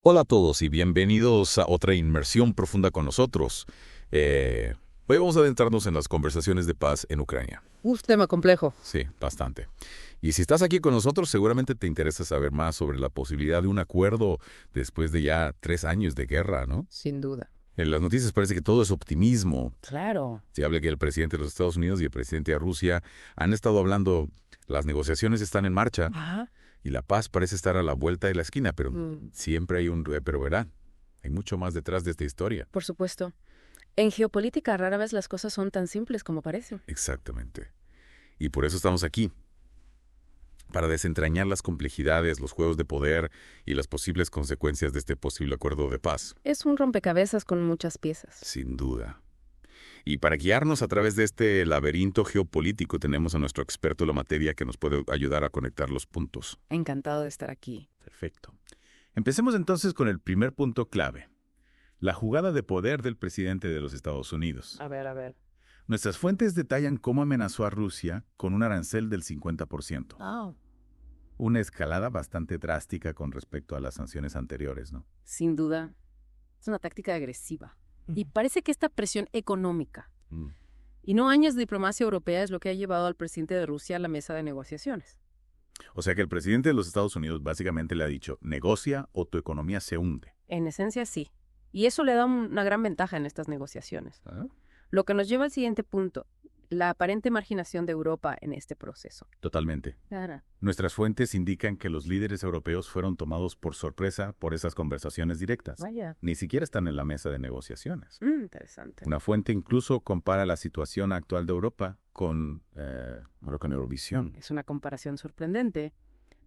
Hola a todos y bienvenidos a otra inmersión profunda con nosotros. Hoy vamos a adentrarnos en las conversaciones de paz en Ucrania. Tema complejo. Sí, bastante. Y si estás aquí con nosotros, seguramente te interesa saber más sobre la posibilidad de un acuerdo después de ya 3 años de guerra, ¿no? Sin duda. En las noticias parece que todo es optimismo. Claro. Se habla que el presidente de los Estados Unidos y el presidente de Rusia han estado hablando, las negociaciones están en marcha Ajá. y la paz parece estar a la vuelta de la esquina, pero siempre hay pero verán, hay mucho más detrás de esta historia. Por supuesto. En geopolítica rara vez las cosas son tan simples como parecen. Exactamente. Y por eso estamos aquí, para desentrañar las complejidades, los juegos de poder y las posibles consecuencias de este posible acuerdo de paz. Es un rompecabezas con muchas piezas. Sin duda. Y para guiarnos a través de este laberinto geopolítico tenemos a nuestro experto en la materia que nos puede ayudar a conectar los puntos. Encantado de estar aquí. Perfecto. Empecemos entonces con el primer punto clave. La jugada de poder del presidente de los Estados Unidos. A ver. Nuestras fuentes detallan cómo amenazó a Rusia con un arancel del 50%. Una escalada bastante drástica con respecto a las sanciones anteriores, ¿no? Sin duda. Es una táctica agresiva. Y parece que esta presión económica y no años de diplomacia europea es lo que ha llevado al presidente de Rusia a la mesa de negociaciones. O sea que el presidente de los Estados Unidos básicamente le ha dicho, negocia o tu economía se hunde. En esencia, sí. Y eso le da una gran ventaja en estas negociaciones. Lo que nos lleva al siguiente punto, la aparente marginación de Europa en este proceso. Totalmente. Claro. Nuestras fuentes indican que los líderes europeos fueron tomados por sorpresa por esas conversaciones directas. Vaya. Ni siquiera están en la mesa de negociaciones. Interesante. Una fuente incluso compara la situación actual de Europa con Eurovisión. Es una comparación sorprendente,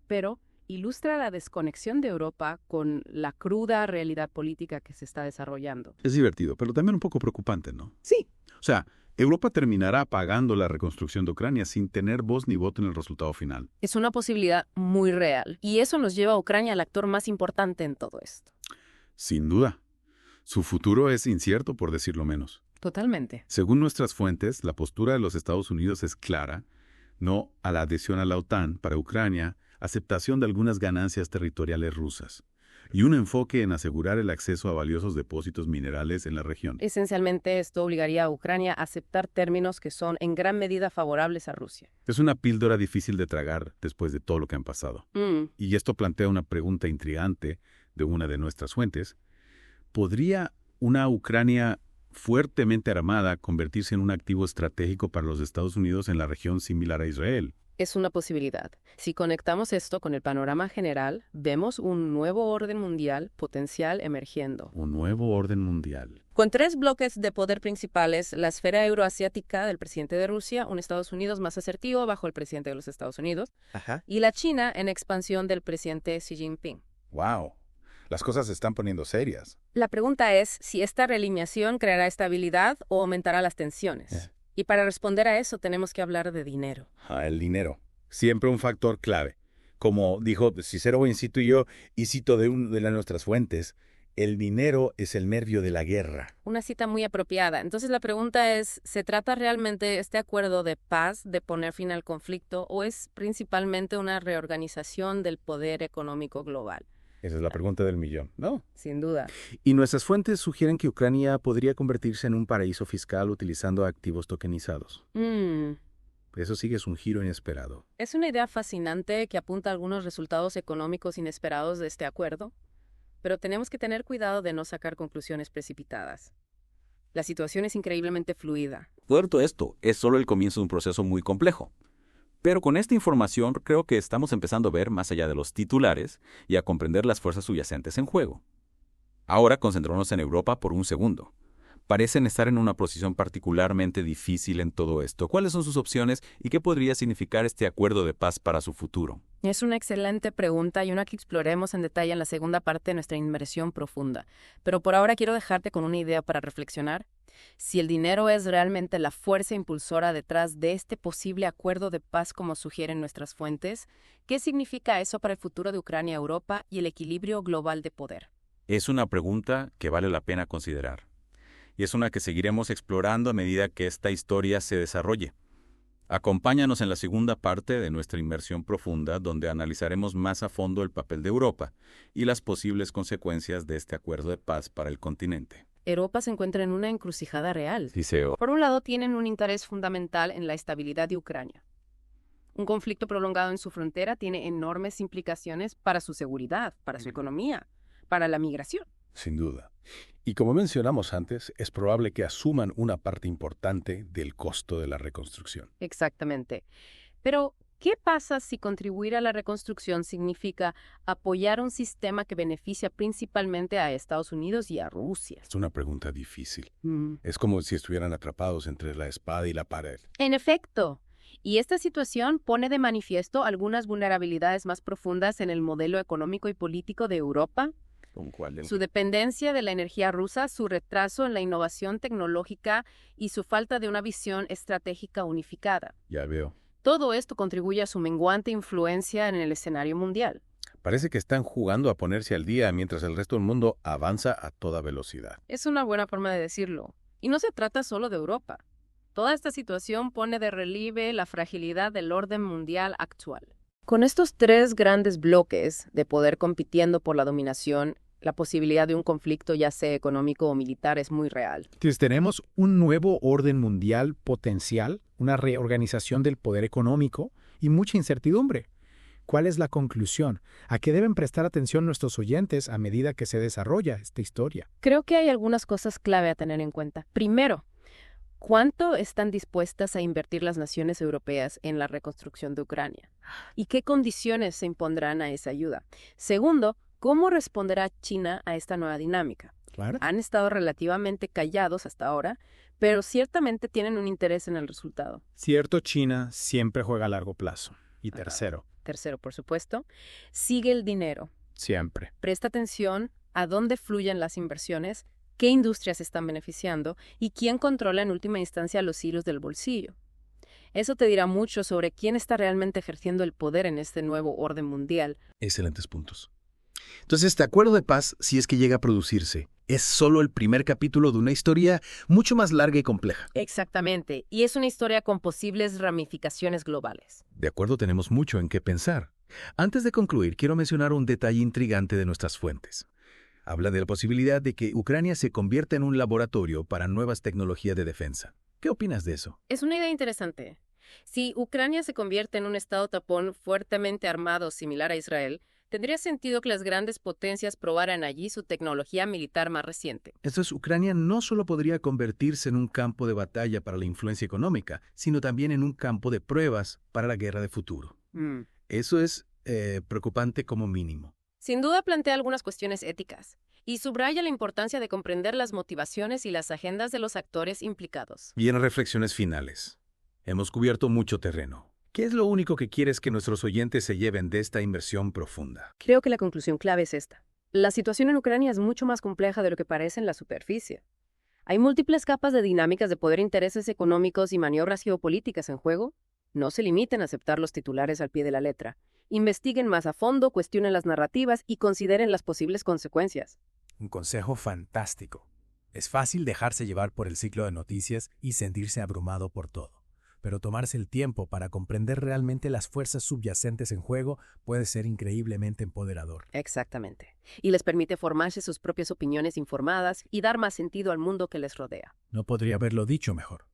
pero ilustra la desconexión de Europa con la cruda realidad política que se está desarrollando. Es divertido, pero también un poco preocupante, ¿no? Sí. O sea, Europa terminará pagando la reconstrucción de Ucrania sin tener voz ni voto en el resultado final. Es una posibilidad muy real, y eso nos lleva a Ucrania al actor más importante en todo esto. Sin duda. Su futuro es incierto, por decirlo menos. Totalmente. Según nuestras fuentes, la postura de los Estados Unidos es clara, no a la adhesión a la OTAN para Ucrania, aceptación de algunas ganancias territoriales rusas y un enfoque en asegurar el acceso a valiosos depósitos minerales en la región. Esencialmente, esto obligaría a Ucrania a aceptar términos que son en gran medida favorables a Rusia. Es una píldora difícil de tragar después de todo lo que han pasado. Y esto plantea una pregunta intrigante de una de nuestras fuentes. ¿Podría una Ucrania fuertemente armada convertirse en un activo estratégico para los Estados Unidos en la región similar a Israel? Es una posibilidad. Si conectamos esto con el panorama general, vemos un nuevo orden mundial potencial emergiendo. Un nuevo orden mundial. Con 3 bloques de poder principales, la esfera euroasiática del presidente de Rusia, un Estados Unidos más asertivo bajo el presidente de los Estados Unidos, y la China en expansión del presidente Xi Jinping. ¡Wow! Las cosas se están poniendo serias. La pregunta es si esta realineación creará estabilidad o aumentará las tensiones. Y para responder a eso tenemos que hablar de dinero. El dinero. Siempre un factor clave. Como dijo Cicero Incito y cito de nuestras fuentes, el dinero es el nervio de la guerra. Una cita muy apropiada. Entonces la pregunta es, ¿se trata realmente este acuerdo de paz de poner fin al conflicto o es principalmente una reorganización del poder económico global? Esa es la pregunta del millón, ¿no? Sin duda. Y nuestras fuentes sugieren que Ucrania podría convertirse en un paraíso fiscal utilizando activos tokenizados. Eso sí que es un giro inesperado. Es una idea fascinante que apunta a algunos resultados económicos inesperados de este acuerdo, pero tenemos que tener cuidado de no sacar conclusiones precipitadas. La situación es increíblemente fluida. Todo esto es solo el comienzo de un proceso muy complejo. Pero con esta información creo que estamos empezando a ver más allá de los titulares y a comprender las fuerzas subyacentes en juego. Ahora concentrémonos en Europa por un segundo. Parecen estar en una posición particularmente difícil en todo esto. ¿Cuáles son sus opciones y qué podría significar este acuerdo de paz para su futuro? Es una excelente pregunta y una que exploremos en detalle en la segunda parte de nuestra inmersión profunda. Pero por ahora quiero dejarte con una idea para reflexionar. Si el dinero es realmente la fuerza impulsora detrás de este posible acuerdo de paz como sugieren nuestras fuentes, ¿qué significa eso para el futuro de Ucrania, Europa y el equilibrio global de poder? Es una pregunta que vale la pena considerar. Y es una que seguiremos explorando a medida que esta historia se desarrolle. Acompáñanos en la segunda parte de nuestra inmersión profunda, donde analizaremos más a fondo el papel de Europa y las posibles consecuencias de este acuerdo de paz para el continente. Europa se encuentra en una encrucijada real. Ciseo. Por un lado, tienen un interés fundamental en la estabilidad de Ucrania. Un conflicto prolongado en su frontera tiene enormes implicaciones para su seguridad, para su economía, para la migración. Sin duda. Y como mencionamos antes, es probable que asuman una parte importante del costo de la reconstrucción. Exactamente. Pero, ¿qué pasa si contribuir a la reconstrucción significa apoyar un sistema que beneficia principalmente a Estados Unidos y a Rusia? Es una pregunta difícil. Es como si estuvieran atrapados entre la espada y la pared. En efecto. Y esta situación pone de manifiesto algunas vulnerabilidades más profundas en el modelo económico y político de Europa. ¿Con cuál? Su dependencia de la energía rusa, su retraso en la innovación tecnológica y su falta de una visión estratégica unificada. Ya veo. Todo esto contribuye a su menguante influencia en el escenario mundial. Parece que están jugando a ponerse al día mientras el resto del mundo avanza a toda velocidad. Es una buena forma de decirlo. Y no se trata solo de Europa. Toda esta situación pone de relieve la fragilidad del orden mundial actual. Con estos tres grandes bloques de poder compitiendo por la dominación, la posibilidad de un conflicto, ya sea económico o militar, es muy real. Entonces tenemos un nuevo orden mundial potencial, una reorganización del poder económico y mucha incertidumbre. ¿Cuál es la conclusión? ¿A qué deben prestar atención nuestros oyentes a medida que se desarrolla esta historia? Creo que hay algunas cosas clave a tener en cuenta. Primero, ¿cuánto están dispuestas a invertir las naciones europeas en la reconstrucción de Ucrania? ¿Y qué condiciones se impondrán a esa ayuda? Segundo, ¿cómo responderá China a esta nueva dinámica? Claro. Han estado relativamente callados hasta ahora, pero ciertamente tienen un interés en el resultado. Cierto, China siempre juega a largo plazo. Y tercero. Tercero, por supuesto, sigue el dinero. Siempre. Presta atención a dónde fluyen las inversiones, qué industrias están beneficiando y quién controla en última instancia los hilos del bolsillo. Eso te dirá mucho sobre quién está realmente ejerciendo el poder en este nuevo orden mundial. Excelentes puntos. Entonces, este acuerdo de paz, si es que llega a producirse, es solo el primer capítulo de una historia mucho más larga y compleja. Exactamente, y es una historia con posibles ramificaciones globales. De acuerdo, tenemos mucho en qué pensar. Antes de concluir, quiero mencionar un detalle intrigante de nuestras fuentes. Habla de la posibilidad de que Ucrania se convierta en un laboratorio para nuevas tecnologías de defensa. ¿Qué opinas de eso? Es una idea interesante. Si Ucrania se convierte en un estado tapón fuertemente armado similar a Israel, tendría sentido que las grandes potencias probaran allí su tecnología militar más reciente. Entonces, Ucrania no solo podría convertirse en un campo de batalla para la influencia económica, sino también en un campo de pruebas para la guerra de futuro. Eso es preocupante como mínimo. Sin duda plantea algunas cuestiones éticas y subraya la importancia de comprender las motivaciones y las agendas de los actores implicados. Y en reflexiones finales, hemos cubierto mucho terreno. ¿Qué es lo único que quieres que nuestros oyentes se lleven de esta inmersión profunda? Creo que la conclusión clave es esta. La situación en Ucrania es mucho más compleja de lo que parece en la superficie. Hay múltiples capas de dinámicas de poder, intereses económicos y maniobras geopolíticas en juego. No se limiten a aceptar los titulares al pie de la letra. Investiguen más a fondo, cuestionen las narrativas y consideren las posibles consecuencias. Un consejo fantástico. Es fácil dejarse llevar por el ciclo de noticias y sentirse abrumado por todo. Pero tomarse el tiempo para comprender realmente las fuerzas subyacentes en juego puede ser increíblemente empoderador. Exactamente. Y les permite formarse sus propias opiniones informadas y dar más sentido al mundo que les rodea. No podría haberlo dicho mejor.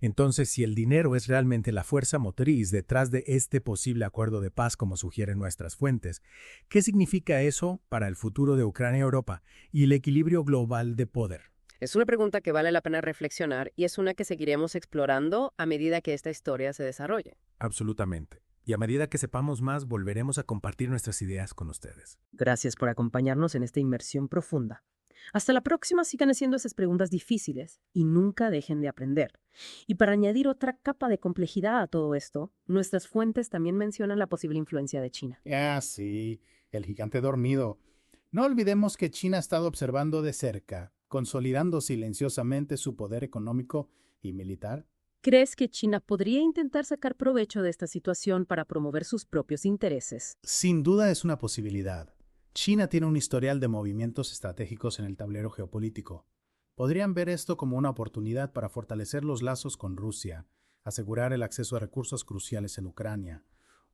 Entonces, si el dinero es realmente la fuerza motriz detrás de este posible acuerdo de paz como sugieren nuestras fuentes, ¿qué significa eso para el futuro de Ucrania y Europa y el equilibrio global de poder? Es una pregunta que vale la pena reflexionar y es una que seguiremos explorando a medida que esta historia se desarrolle. Absolutamente. Y a medida que sepamos más, volveremos a compartir nuestras ideas con ustedes. Gracias por acompañarnos en esta inmersión profunda. Hasta la próxima, sigan haciendo esas preguntas difíciles y nunca dejen de aprender. Y para añadir otra capa de complejidad a todo esto, nuestras fuentes también mencionan la posible influencia de China. Sí, el gigante dormido. No olvidemos que China ha estado observando de cerca, consolidando silenciosamente su poder económico y militar. ¿Crees que China podría intentar sacar provecho de esta situación para promover sus propios intereses? Sin duda es una posibilidad. China tiene un historial de movimientos estratégicos en el tablero geopolítico. Podrían ver esto como una oportunidad para fortalecer los lazos con Rusia, asegurar el acceso a recursos cruciales en Ucrania,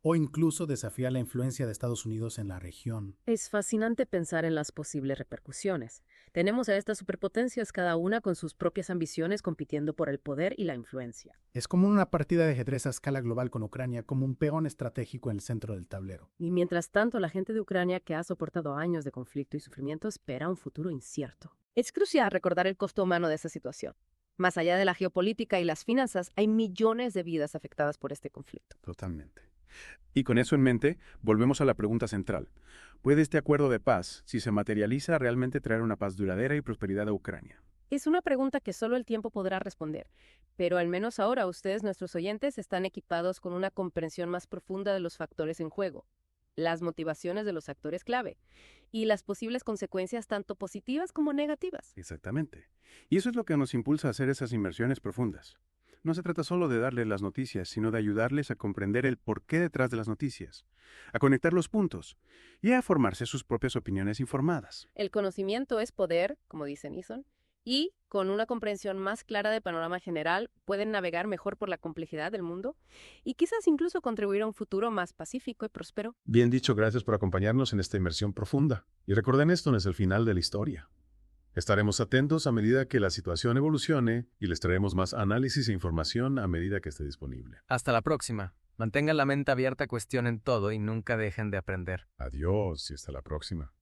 o incluso desafiar la influencia de Estados Unidos en la región. Es fascinante pensar en las posibles repercusiones. Tenemos a estas superpotencias cada una con sus propias ambiciones compitiendo por el poder y la influencia. Es como una partida de ajedrez a escala global con Ucrania como un peón estratégico en el centro del tablero. Y mientras tanto, la gente de Ucrania, que ha soportado años de conflicto y sufrimiento, espera un futuro incierto. Es crucial recordar el costo humano de esa situación. Más allá de la geopolítica y las finanzas, hay millones de vidas afectadas por este conflicto. Totalmente. Y con eso en mente, volvemos a la pregunta central. ¿Puede este acuerdo de paz, si se materializa, realmente traer una paz duradera y prosperidad a Ucrania? Es una pregunta que solo el tiempo podrá responder, pero al menos ahora ustedes, nuestros oyentes, están equipados con una comprensión más profunda de los factores en juego, las motivaciones de los actores clave y las posibles consecuencias tanto positivas como negativas. Exactamente. Y eso es lo que nos impulsa a hacer esas inmersiones profundas. No se trata solo de darles las noticias, sino de ayudarles a comprender el porqué detrás de las noticias, a conectar los puntos y a formarse sus propias opiniones informadas. El conocimiento es poder, como dice Nison, y con una comprensión más clara del panorama general pueden navegar mejor por la complejidad del mundo y quizás incluso contribuir a un futuro más pacífico y próspero. Bien dicho, gracias por acompañarnos en esta inmersión profunda. Y recuerden, esto no es el final de la historia. Estaremos atentos a medida que la situación evolucione y les traeremos más análisis e información a medida que esté disponible. Hasta la próxima. Mantengan la mente abierta, cuestionen todo y nunca dejen de aprender. Adiós y hasta la próxima.